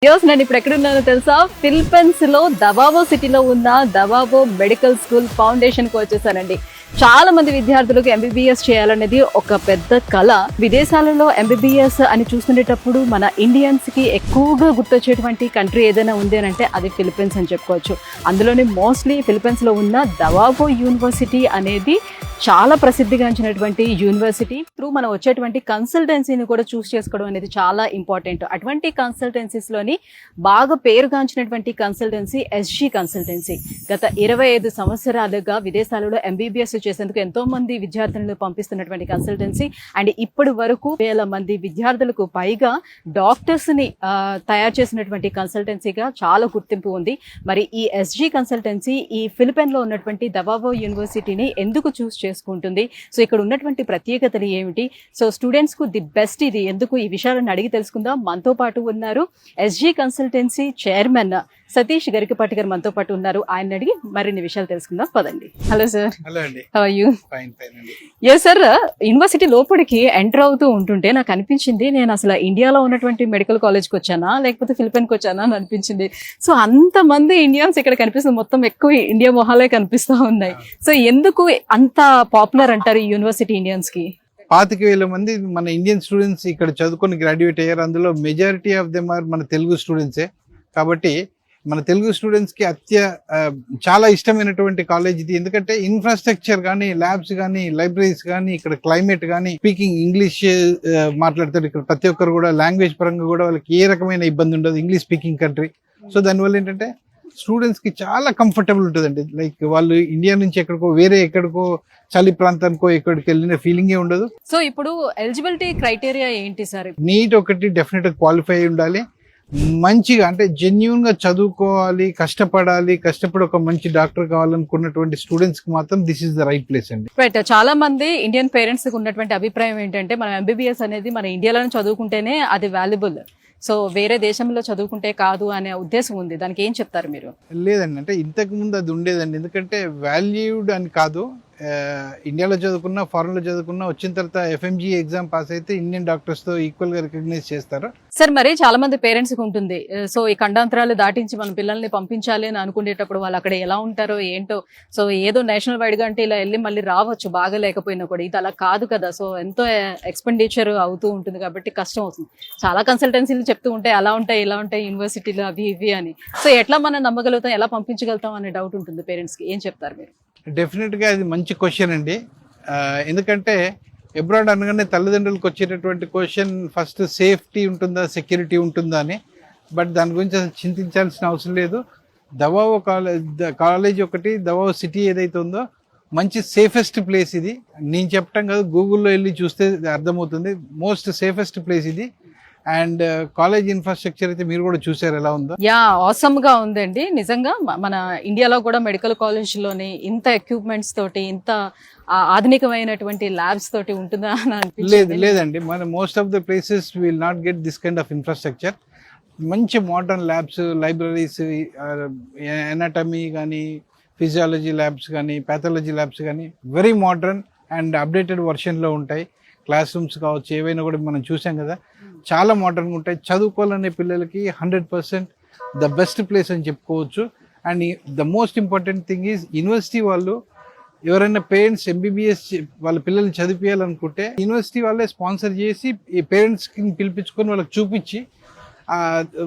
నేను ఇప్పుడు ఎక్కడున్నానో తెలుసా? ఫిలిప్పీన్స్ లో దవాబో సిటీలో ఉన్న దవాబో మెడికల్ స్కూల్ ఫౌండేషన్ కు వచ్చేసానండి. చాలా మంది విద్యార్థులకు ఎంబీబీఎస్ చేయాలనేది ఒక పెద్ద కళ. విదేశాలలో ఎంబీబీఎస్ అని చూస్తుండేటప్పుడు మన ఇండియన్స్ కి ఎక్కువగా గుర్తొచ్చేటువంటి కంట్రీ ఏదైనా ఉంది అని అంటే అది ఫిలిప్పీన్స్ అని చెప్పుకోవచ్చు. అందులోని మోస్ట్లీ ఫిలిప్పీన్స్ లో ఉన్న దవాబో యూనివర్సిటీ అనేది చాలా ప్రసిద్ధిగాంచినటువంటి యూనివర్సిటీ. త్రూ మనం వచ్చేటువంటి కన్సల్టెన్సీని కూడా చూస్ చేసుకోవడం అనేది చాలా ఇంపార్టెంట్. అటువంటి కన్సల్టెన్సీస్ లోని బాగా పేరుగాంచినటువంటి కన్సల్టెన్సీ ఎస్జీ కన్సల్టెన్సీ. గత 25 సంవత్సరాలుగా విదేశాలలో ఎంబీబీఎస్ చేసేందుకు ఎంతో మంది విద్యార్థులను పంపిస్తున్నటువంటి కన్సల్టెన్సీ. అండ్ ఇప్పటి వరకు 1000 మంది విద్యార్థులకు పైగా డాక్టర్స్ ని తయారు చేసినటువంటి కన్సల్టెన్సీగా చాలా గుర్తింపు ఉంది. మరి ఈ ఎస్జీ కన్సల్టెన్సీ ఈ ఫిలిప్పైన్ లో ఉన్నటువంటి దవాబో యూనివర్సిటీని ఎందుకు చూస్ చేసుకుంటుంది, సో ఇక్కడ ఉన్నటువంటి ప్రత్యేకతలు ఏమిటి, సో స్టూడెంట్స్ కు ది బెస్ట్ ఇది ఎందుకు, ఈ విషయాలను అడిగి తెలుసుకుందాం. మనతో పాటు ఉన్నారు SG consultancy chairman Satish Garikapati గారు మనతో పాటు ఉన్నారు. ఆయన అడిగి మరిన్ని విషయాలు తెలుసుకుందాం, పదండి. Hello sir. హలో అండి. How are you? Fine fine అండి. ఎస్ సార్, యూనివర్సిటీ లోపలికి ఎంటర్ అవుతూ ఉంటుంటే నాకు అనిపించింది నేను అసలు ఇండియాలో ఉన్నటువంటి మెడికల్ కాలేజ్కి వచ్చానా లేకపోతే ఫిలిప్పైన్కి వచ్చానా అని అనిపించింది. సో అంతమంది ఇండియన్స్ ఇక్కడ కనిపిస్తుంది, మొత్తం ఎక్కువ ఇండియా మొహాలే కనిపిస్తూ ఉన్నాయి. సో ఎందుకు అంత పాపులర్ అంటారు ఈ యూనివర్సిటీ ఇండియన్స్ కి? 25,000 మంది మన ఇండియన్ స్టూడెంట్స్ ఇక్కడ చదువుకొని గ్రాడ్యుయేట్ అయ్యారు. అందులో మెజారిటీ ఆఫ్ దెమ్ ఆర్ మన తెలుగు స్టూడెంట్సే. కాబట్టి మన తెలుగు స్టూడెంట్స్ కి చాలా ఇష్టమైనటువంటి కాలేజ్ ఇది. ఎందుకంటే ఇన్ఫ్రాస్ట్రక్చర్ కానీ, ల్యాబ్స్ కానీ, లైబ్రరీస్ కానీ, ఇక్కడ క్లైమేట్ కానీ, స్పీకింగ్ ఇంగ్లీష్ మాట్లాడతారు. ఇక్కడ ప్రతి ఒక్కరు కూడా లాంగ్వేజ్ పరంగా కూడా వాళ్ళకి ఏ రకమైన ఇబ్బంది ఉండదు, ఇంగ్లీష్ స్పీకింగ్ కంట్రీ. సో దానివల్ల ఏంటంటే స్టూడెంట్స్ కి చాలా కంఫర్టబుల్ ఉంటుందండి. లైక్ వాళ్ళు ఇండియా నుంచి ఎక్కడికో చలి ప్రాంతానికో ఎక్కడికి వెళ్ళిన ఫీలింగే ఉండదు. సో ఇప్పుడు ఎలిజిబిలిటీ క్రైటీరియా ఏంటి సార్? నీట్ ఒకటి డెఫినెట్ గా క్వాలిఫై అయి ఉండాలి. మంచిగా అంటే జెన్యూన్ గా చదువుకోవాలి, కష్టపడి ఒక మంచి డాక్టర్ కావాలనుకున్నటువంటి స్టూడెంట్స్ కి మాత్రం this is the right place అండి. రైట్. చాలా మంది ఇండియన్ పేరెంట్స్ కి ఉన్నటువంటి అభిప్రాయం ఏంటంటే మనం ఎంబీబీఎస్ అనేది మన ఇండియాలోనే చదువుకుంటేనే అది వాల్యుబుల్, సో వేరే దేశంలో చదువుకుంటే కాదు అనే ఉద్దేశం ఉంది. దానికి ఏం చెప్తారు మీరు? లేదండి, అంటే ఇంతకు ముందు అది ఉండేదండి. ఎందుకంటే వాల్యూడ్ అని కాదు, ఇండియాలో చదువుకున్నా ఫారెన్ లో చదువుకున్నా వచ్చిన తర్వాత ఎఫ్ఎంజీ ఎగ్జామ్ పాస్ అయితే ఇండియన్ డాక్టర్స్ తో ఈక్వల్ గా రికగ్నైజ్ చేస్తారు. సార్ మరి చాలా మంది పేరెంట్స్ కి ఉంటుంది, సో ఈ ఖండాంతరాలు దాటించి మన పిల్లల్ని పంపించాలి అని అనుకునేటప్పుడు వాళ్ళు అక్కడ ఎలా ఉంటారో ఏంటో, సో ఏదో నేషనల్ వైడ్ గా అంటే ఇలా వెళ్ళి మళ్ళీ రావచ్చు బాగా లేకపోయినా కూడా, ఇది అలా కాదు కదా. సో ఎంతో ఎక్స్పెండిచర్ అవుతూ ఉంటుంది కాబట్టి కష్టం అవుతుంది. చాలా కన్సల్టెన్సీలు చెప్తూ ఉంటాయి అలా ఉంటాయి ఇలా ఉంటాయి యూనివర్సిటీలు అవి ఇవి అని. సో ఎట్లా మనం నమ్మగలుగుతాం, ఎలా పంపించగలుగుతాం అనే డౌట్ ఉంటుంది పేరెంట్స్ కి. ఏం చెప్తారు మీరు? డెఫినెట్ గా అది మంచి క్వశ్చన్ అండి. ఎందుకంటే అబ్రాడ్ అనగానే తల్లిదండ్రులకు వచ్చేటటువంటి క్వశ్చన్ ఫస్ట్ సేఫ్టీ ఉంటుందా, సెక్యూరిటీ ఉంటుందా అని. బట్ దాని గురించి అసలు చింతించాల్సిన అవసరం లేదు. దవాబో కాలేజ్ ఒకటి, దవాబో సిటీ ఏదైతే ఉందో మంచి సేఫెస్ట్ ప్లేస్ ఇది. నేను చెప్పటం కాదు, గూగుల్లో వెళ్ళి చూస్తే అర్థమవుతుంది. మోస్ట్ సేఫెస్ట్ ప్లేస్ ఇది. అండ్ కాలేజ్ ఇన్ఫ్రాస్ట్రక్చర్ అయితే మీరు కూడా చూసారు ఎలా ఉందో. యా, ఆసమ్ గా ఉందండి నిజంగా. మన ఇండియాలో కూడా మెడికల్ కాలేజ్ లోని ఇంత ఎక్విప్మెంట్స్ తోటి, ఇంత ఆధునికమైనటువంటి ల్యాబ్స్ తోటి ఉంటుందా అని అనిపించింది. లేదండి, మన most of the places will not get this kind of infrastructure. మంచి మోడర్న్ ల్యాబ్స్, లైబ్రరీస్, ఎనాటమీ కానీ, ఫిజియాలజీ ల్యాబ్స్ కానీ, ప్యాథాలజీ ల్యాబ్స్ కానీ వెరీ మోడర్న్ అండ్ అప్డేటెడ్ వర్షన్లో ఉంటాయి. క్లాస్ రూమ్స్ కావచ్చు, ఏవైనా కూడా మనం చూసాం కదా, చాలా మోడర్న్గా ఉంటాయి. చదువుకోవాలనే పిల్లలకి 100% ద బెస్ట్ ప్లేస్ అని చెప్పుకోవచ్చు. And the most important thing is university వాళ్ళు ఎవరైనా పేరెంట్స్ ఎంబీబీఎస్ వాళ్ళ పిల్లల్ని చదివించాలనుకుంటే యూనివర్సిటీ వాళ్ళే స్పాన్సర్ చేసి ఈ పేరెంట్స్కి పిలిపించుకొని వాళ్ళకి చూపించి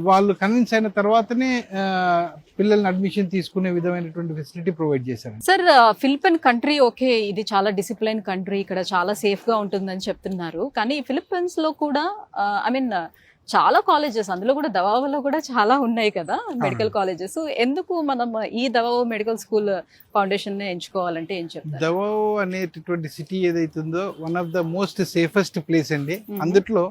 వాళ్ళు కన్విన్స్ అయిన తర్వాతనే పిల్లల్ని అడ్మిషన్ తీసుకునే విధమైనటువంటి ఫెసిలిటీ ప్రొవైడ్ చేశారు. సార్ ఫిలిప్పైన్ కంట్రీ ఓకే, ఇది చాలా డిసిప్లైన్ కంట్రీ, ఇక్కడ చాలా సేఫ్ గా ఉంటుందని చెప్తున్నారు. కానీ ఫిలిప్పైన్స్ లో కూడా ఐ మీన్ చాలా కాలేజెస్, అందులో కూడా దవాబోలో కూడా చాలా ఉన్నాయి కదా మెడికల్ కాలేజెస్. ఎందుకు మనం ఈ దవాబో మెడికల్ స్కూల్ ఫౌండేషన్ ఎంచుకోవాలంటే ఏం చెప్తారు? దవాబో అనేటటువంటి సిటీ ఏదైతుందో one of the most safest place అండి. అందుట్లో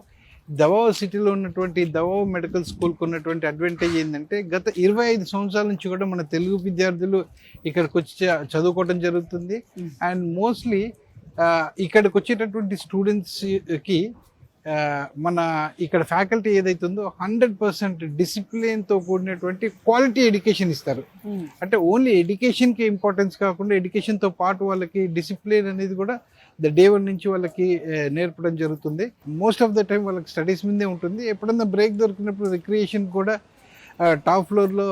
దవాబో సిటీలో ఉన్నటువంటి దవాబో మెడికల్ స్కూల్కి ఉన్నటువంటి అడ్వాంటేజ్ ఏంటంటే గత 25 సంవత్సరాల నుంచి కూడా మన తెలుగు విద్యార్థులు ఇక్కడికి వచ్చి చదువుకోవడం జరుగుతుంది. అండ్ మోస్ట్లీ ఇక్కడికి వచ్చేటటువంటి స్టూడెంట్స్కి మన ఇక్కడ ఫ్యాకల్టీ ఏదైతే ఉందో 100% డిసిప్లిన్తో కూడినటువంటి క్వాలిటీ ఎడ్యుకేషన్ ఇస్తారు. అంటే ఓన్లీ ఎడ్యుకేషన్కి ఇంపార్టెన్స్ కాకుండా ఎడ్యుకేషన్తో పాటు వాళ్ళకి డిసిప్లిన్ అనేది కూడా డే 1 నుంచి వాళ్ళకి నేర్పడం జరుగుతుంది. మోస్ట్ ఆఫ్ ద టైం వాళ్ళకి స్టడీస్ మీదే ఉంటుంది. ఎప్పుడన్నా బ్రేక్ దొరికినప్పుడు రిక్రియేషన్ కూడా టాప్ ఫ్లోర్లో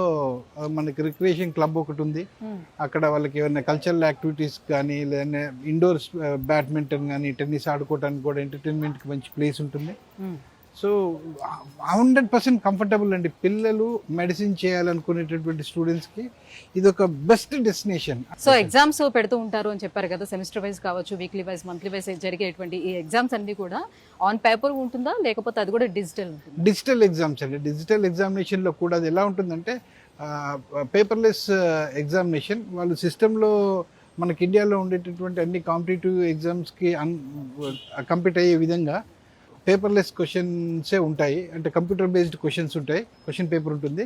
మనకి రిక్రియేషన్ క్లబ్ ఒకటి ఉంది. అక్కడ వాళ్ళకి ఏమైనా కల్చరల్ యాక్టివిటీస్ కానీ లేదంటే ఇండోర్ బ్యాడ్మింటన్ కానీ టెన్నిస్ ఆడుకోవడానికి కూడా ఎంటర్టైన్మెంట్కి మంచి ప్లేస్ ఉంటుంది. సో 100% కంఫర్టబుల్ అండి. పిల్లలు మెడిసిన్ చేయాలనుకునేటటువంటి స్టూడెంట్స్కి ఇది ఒక బెస్ట్ డెస్టినేషన్. సో ఎగ్జామ్స్ పెడుతూ ఉంటారు అని చెప్పారు కదా, సెమిస్టర్ వైజ్ కావచ్చు, వీక్లీ వైజ్, మంత్లీ వైజ్ జరిగేటువంటి ఈ ఎగ్జామ్స్ అన్ని కూడా ఆన్ పేపర్ ఉంటుందా లేకపోతే అది కూడా డిజిటల్ ఉంటుందా? డిజిటల్ ఎగ్జామ్స్ అండి. డిజిటల్ ఎగ్జామినేషన్లో కూడా అది ఎలా ఉంటుందంటే పేపర్లెస్ ఎగ్జామినేషన్. వాళ్ళు సిస్టంలో మనకి ఇండియాలో ఉండేటటువంటి అన్ని కాంపిటేటివ్ ఎగ్జామ్స్కి కంపీట్ అయ్యే విధంగా పేపర్లెస్ క్వశ్చన్సే ఉంటాయి. అంటే కంప్యూటర్ బేస్డ్ క్వశ్చన్స్ ఉంటాయి, క్వశ్చన్ పేపర్ ఉంటుంది.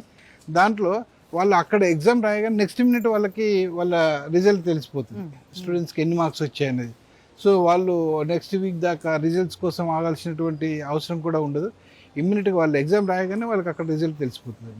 దాంట్లో వాళ్ళు అక్కడ ఎగ్జామ్ రాయగానే నెక్స్ట్ మినిట్ వాళ్ళకి వాళ్ళ రిజల్ట్ తెలిసిపోతుంది, స్టూడెంట్స్కి ఎన్ని మార్క్స్ వచ్చాయనేది. సో వాళ్ళు నెక్స్ట్ వీక్ దాకా రిజల్ట్స్ కోసం ఆగాల్సినటువంటి అవసరం కూడా ఉండదు. ఇమ్మీడియట్గా వాళ్ళు ఎగ్జామ్ రాయగానే వాళ్ళకి అక్కడ రిజల్ట్ తెలిసిపోతుంది.